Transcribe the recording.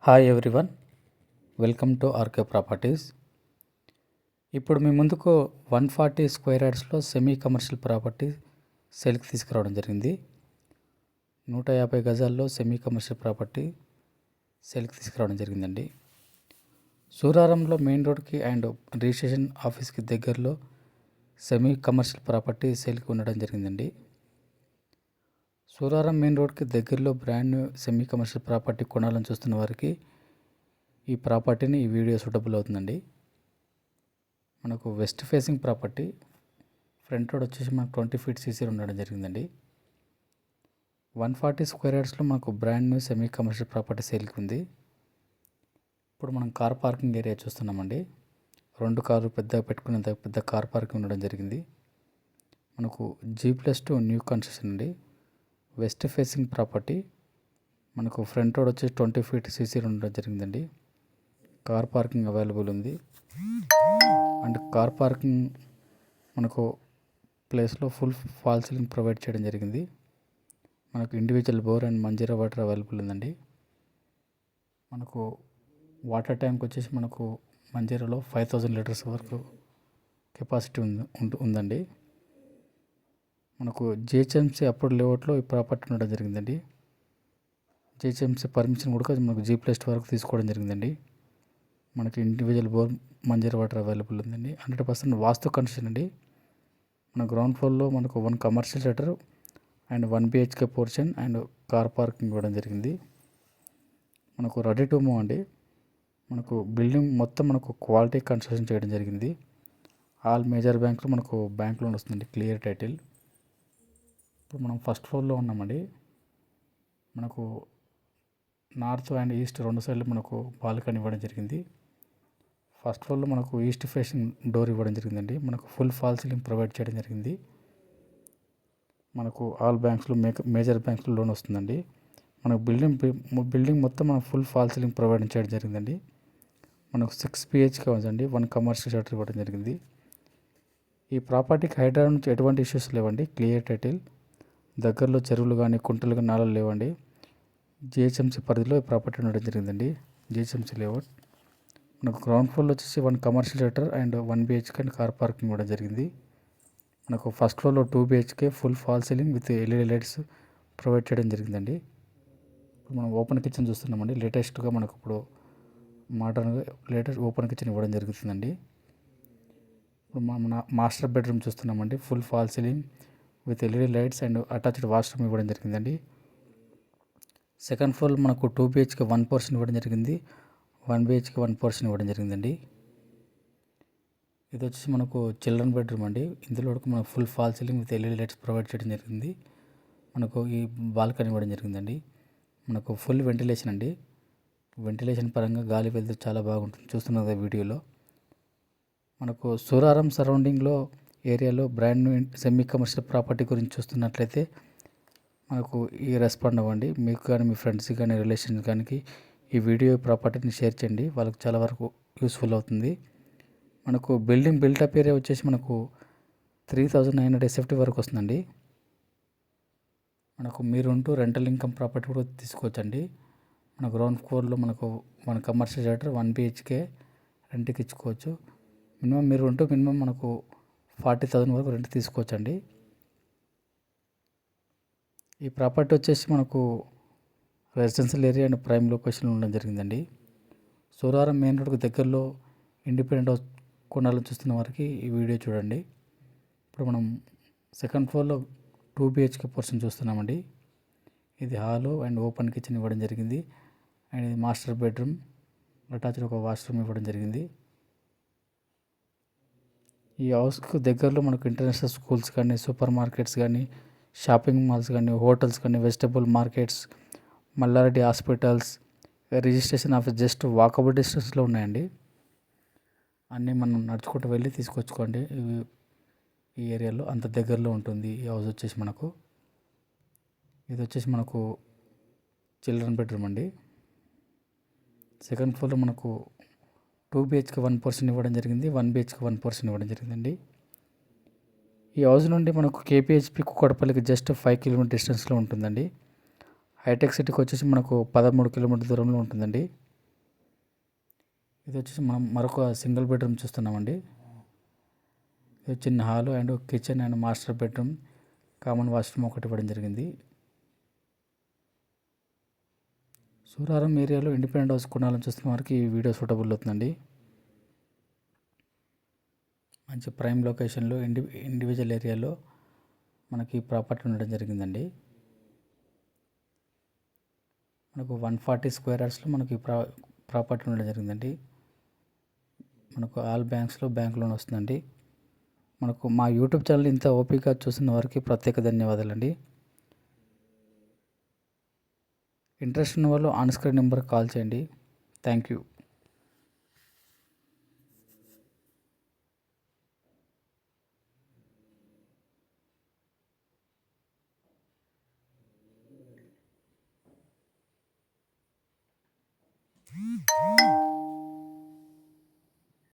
Hi everyone, welcome to RK properties. ఇప్పుడు మీ ముందుకు 140 స్క్వేర్ యార్డ్స్లో సెమీ కమర్షియల్ ప్రాపర్టీ సేల్కి తీసుకురావడం జరిగింది. 150 గజాల్లో సెమీ కమర్షియల్ ప్రాపర్టీ సేల్కి తీసుకురావడం జరిగిందండి. సూరారంలో మెయిన్ రోడ్కి అండ్ రిజిస్ట్రేషన్ ఆఫీస్కి దగ్గరలో సెమీ కమర్షియల్ ప్రాపర్టీ సేల్కి ఉండడం జరిగిందండి. సూరారం మెయిన్ రోడ్కి దగ్గరలో brand new semi commercial property కొనాలని చూస్తున్న వారికి ఈ ప్రాపర్టీని ఈ వీడియో సూటబుల్ అవుతుందండి. మనకు west facing property, front road వచ్చేసి మనకు 20 feet సీసీ ఉండడం జరిగిందండి. 140 స్క్వేర్ యార్డ్స్లో మనకు brand new semi commercial property సేల్కి ఉంది. ఇప్పుడు మనం కార్ పార్కింగ్ ఏరియా చూస్తున్నామండి. 2 కార్లు పెద్దగా పెట్టుకునేంత పెద్ద కార్ పార్కింగ్ ఉండడం జరిగింది. మనకు G+2 న్యూ కన్స్ట్రక్షన్ అండి. వెస్ట్ ఫేసింగ్ ప్రాపర్టీ, మనకు ఫ్రంట్ రోడ్ వచ్చేసి 20 feet సీసీ ఉండడం జరిగిందండి. కార్ పార్కింగ్ అవైలబుల్ ఉంది. అండ్ కార్ పార్కింగ్ మనకు ప్లేస్లో ఫుల్ ఫాల్ సీలింగ్ ప్రొవైడ్ చేయడం జరిగింది. మనకు individual bore and Manjeera water available ఉందండి. మనకు వాటర్ ట్యాంక్ వచ్చేసి మనకు మంజీరాలో 5000 లీటర్స్ వరకు కెపాసిటీ ఉందండి. మనకు జిహెచ్ఎంసీ అప్రూవ్డ్ లేఅవుట్లో ఈ ప్రాపర్టీ ఉండడం జరిగిందండి. జిహెచ్ఎంసీ పర్మిషన్ కూడా మనకు G+2 వరకు తీసుకోవడం జరిగిందండి. మనకి individual bore Manjeera water available ఉందండి. 100% వాస్తు కన్స్ట్రక్షన్ అండి. మన గ్రౌండ్ ఫ్లోర్లో మనకు 1 commercial shutter and 1 BHK portion and car parking ఇవ్వడం జరిగింది. మనకు రెడీ టు మూవ్ అండి. మనకు బిల్డింగ్ మొత్తం మనకు క్వాలిటీ కన్స్ట్రక్షన్ చేయడం జరిగింది. ఆల్ మేజర్ బ్యాంకులు మనకు బ్యాంక్ లోన్ వస్తుందండి, క్లియర్ టైటిల్. ఇప్పుడు మనం ఫస్ట్ ఫ్లోర్లో ఉన్నామండి. మనకు నార్త్ అండ్ ఈస్ట్ 2 సైడ్లు మనకు బాల్కనీ ఇవ్వడం జరిగింది. ఫస్ట్ ఫ్లోర్లో మనకు ఈస్ట్ ఫేసింగ్ డోర్ ఇవ్వడం జరిగిందండి. మనకు ఫుల్ ఫాల్ సీలింగ్ ప్రొవైడ్ చేయడం జరిగింది. మనకు ఆల్ బ్యాంక్స్లో మేజర్ బ్యాంక్స్లో లోన్ వస్తుందండి. మనకు బిల్డింగ్ మొత్తం మనకు ఫుల్ ఫాల్ సీలింగ్ ప్రొవైడ్ చేయడం జరిగిందండి. మనకు 6 BHK ఉందండి. 1 కమర్షియల్ షట్టర్ ఇవ్వడం జరిగింది. ఈ ప్రాపర్టీకి హైడ్రా నుంచి ఎటువంటి ఇష్యూస్ లేవండి, క్లియర్ టైటిల్. దగ్గరలో చెరువులు కానీ కుంటలు కానీ నాళాలు లేవండి. జిహెచ్ఎంసీ పరిధిలో ఈ ప్రాపర్టీ ఉండడం జరిగిందండి. GHMC layout. మనకు గ్రౌండ్ ఫ్లోర్లో వచ్చేసి 1 commercial shutter and 1 BHK and car parking ఇవ్వడం జరిగింది. మనకు ఫస్ట్ ఫ్లోర్లో 2 BHK full fall ceiling with LED lights provide చేయడం జరిగిందండి. ఇప్పుడు మనం ఓపెన్ కిచెన్ చూస్తున్నామండి. లేటెస్ట్గా మనకు ఇప్పుడు మోడర్న్గా లేటెస్ట్ ఓపెన్ కిచెన్ ఇవ్వడం జరుగుతుందండి. ఇప్పుడు మన మాస్టర్ బెడ్రూమ్ చూస్తున్నామండి. Full fall ceiling with LED lights and attached washroom ఇవ్వడం జరిగిందండి. సెకండ్ ఫ్లోర్ మనకు 2 BHK 1 పోర్షన్ ఇవ్వడం జరిగింది. 1 BHK 1 పోర్షన్ ఇవ్వడం జరిగిందండి. ఇది వచ్చేసి మనకు చిల్డ్రన్ బెడ్రూమ్ అండి. ఇందులో మనకు full fall ceiling with LED lights provide చేయడం జరిగింది. మనకు ఈ బాల్కనీ ఇవ్వడం జరిగిందండి. మనకు ఫుల్ వెంటిలేషన్ అండి. వెంటిలేషన్ పరంగా గాలి వెళ్తే చాలా బాగుంటుంది, చూస్తున్నది వీడియోలో. మనకు సూరారం సరౌండింగ్లో ఏరియాలో brand new semi commercial property గురించి చూస్తున్నట్లయితే మనకు ఈ రెస్పాండ్ అవ్వండి. మీకు కానీ మీ ఫ్రెండ్స్ కానీ రిలేషన్స్ కానీ ఈ వీడియో ప్రాపర్టీని షేర్ చేయండి. వాళ్ళకి చాలా వరకు యూస్ఫుల్ అవుతుంది. మనకు బిల్డింగ్ బిల్టప్ ఏరియా వచ్చేసి మనకు 3900 SFT వరకు వస్తుందండి. మనకు మీరుంటూ రెంటల్ ఇన్కమ్ ప్రాపర్టీ కూడా తీసుకోవచ్చండి. మన గ్రౌండ్ ఫ్లోర్లో మనకు 1 కమర్షియల్ షట్టర్ 1 BHK రెంట్కి ఇచ్చుకోవచ్చు. మినిమం మనకు 40,000 వరకు రెంట్ తీసుకోవచ్చండి. ఈ ప్రాపర్టీ వచ్చేసి మనకు రెసిడెన్షియల్ ఏరియా అండ్ ప్రైమ్ లొకేషన్లో ఉండడం జరిగిందండి. సూరారం మెయిన్ రోడ్కి దగ్గరలో ఇండిపెండెంట్ హౌస్ కొనాలని చూస్తున్న వారికి ఈ వీడియో చూడండి. ఇప్పుడు మనం సెకండ్ ఫ్లోర్లో 2 BHK పోర్షన్ చూస్తున్నామండి. ఇది హాలు అండ్ ఓపెన్ కిచెన్ ఇవ్వడం జరిగింది. అండ్ ఇది మాస్టర్ బెడ్రూమ్, అటాచ్డ్ ఒక వాష్రూమ్ ఇవ్వడం జరిగింది. ఈ హౌస్కు దగ్గరలో మనకు ఇంటర్నేషనల్ స్కూల్స్ కానీ, సూపర్ మార్కెట్స్ కానీ, షాపింగ్ మాల్స్ కానీ, హోటల్స్ కానీ, vegetable markets, Mallareddy hospitals, registration office just walkable డిస్టెన్స్లో ఉన్నాయండి. అన్నీ మనం నడుచుకుంటూ వెళ్ళి తీసుకొచ్చుకోండి. ఈ ఏరియాలో అంత దగ్గరలో ఉంటుంది ఈ హౌస్ వచ్చేసి మనకు. ఇది వచ్చేసి మనకు చిల్డ్రన్ బెడ్రూమ్ అండి. సెకండ్ ఫ్లోర్లో మనకు 2 BHK 1 పోర్షన్ ఇవ్వడం జరిగింది. 1 BHK 1 పోర్షన్ ఇవ్వడం జరిగిందండి. ఈ హౌస్ నుండి మనకు KPHP కుక్కడపల్లికి జస్ట్ 5 కిలోమీటర్ డిస్టెన్స్లో ఉంటుందండి. హైటెక్ సిటీకి వచ్చేసి మనకు 13 కిలోమీటర్ దూరంలో ఉంటుందండి. ఇది వచ్చేసి మనం మరొక సింగిల్ బెడ్రూమ్ చూస్తున్నామండి. ఇది చిన్న hall and kitchen and master bedroom, common washroom ఒకటి ఇవ్వడం జరిగింది. సూరారం ఏరియాలో ఇండిపెండెంట్ హౌస్ కొనాలని చూస్తున్న వారికి ఈ వీడియో సూటబుల్ అవుతుందండి. మంచి ప్రైమ్ లొకేషన్లో ఇండివిజువల్ ఏరియాలో మనకి ప్రాపర్టీ ఉండడం జరిగిందండి. మనకు 140 స్క్వేర్ యార్డ్స్లో మనకి ప్రాపర్టీ ఉండడం జరిగిందండి. మనకు ఆల్ బ్యాంక్స్లో బ్యాంక్ లోన్ వస్తుందండి. మనకు మా యూట్యూబ్ ఛానల్ ఇంత ఓపికగా చూసిన వారికి ప్రత్యేక ధన్యవాదాలండి. ఇంట్రెస్ట్ ఉన్న వాళ్ళు ఆన్ స్క్రీన్ నెంబర్కి కాల్ చేయండి. Thank you.